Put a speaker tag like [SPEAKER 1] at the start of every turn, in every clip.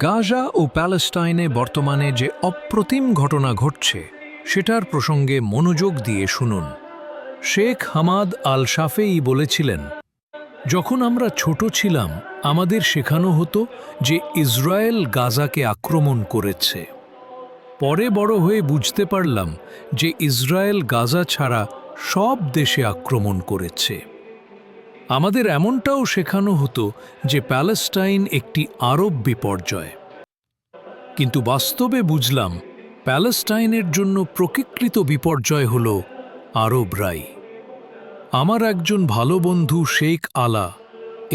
[SPEAKER 1] গাজা ও প্যালেস্টাইনে বর্তমানে যে অপ্রতিম ঘটনা ঘটছে সেটার প্রসঙ্গে মনোযোগ দিয়ে শুনুন। শেখ হামাদ আল শাফেই বলেছিলেন, যখন আমরা ছোট ছিলাম আমাদের শেখানো হতো যে ইসরায়েল গাজাকে আক্রমণ করেছে। পরে বড় হয়ে বুঝতে পারলাম যে ইসরায়েল গাজা ছাড়া সব দেশে আক্রমণ করেছে। আমাদের এমনটাও শেখানো হতো যে প্যালেস্টাইন একটি আরব বিপর্যয়, কিন্তু বাস্তবে বুঝলাম প্যালেস্টাইনের জন্য প্রকৃত বিপর্যয় হল আরবরাই। আমার একজন ভালো বন্ধু শেখ আলা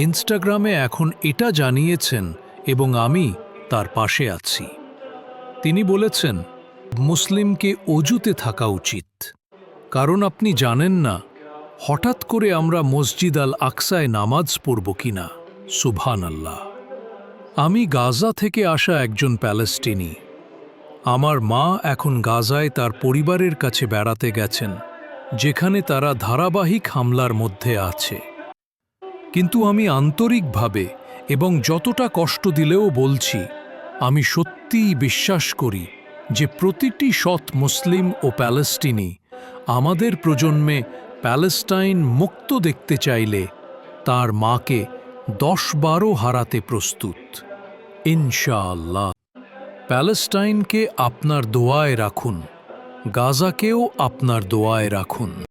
[SPEAKER 1] ইনস্টাগ্রামে এখন এটা জানিয়েছেন এবং আমি তার পাশে আছি। তিনি বলেছেন, মুসলিমকে অজুতে থাকা উচিত, কারণ আপনি জানেন না হঠাৎ করে আমরা মসজিদ আল আকসায় নামাজ পড়ব কিনা। সুবহানাল্লাহ। আমি গাজা থেকে আসা একজন প্যালেস্টিনি। আমার মা এখন গাজায় তার পরিবারের কাছে বেড়াতে গেছেন, যেখানে তারা ধারাবাহিক হামলার মধ্যে আছে। কিন্তু আমি আন্তরিকভাবে এবং যতটা কষ্ট দিলেও বলছি, আমি সত্যিই বিশ্বাস করি যে প্রতিটি সৎ মুসলিম ও প্যালেস্টিনি আমাদের প্রজন্মে প্যালেস্টাইন মুক্ত দেখতে চাইলে তার মাকে 10-12 হারাতে প্রস্তুত। ইনশাআল্লাহ। প্যালেস্টাইনকে আপনার দোয়ায় রাখুন, গাজাকেও আপনার দোয়ায় রাখুন।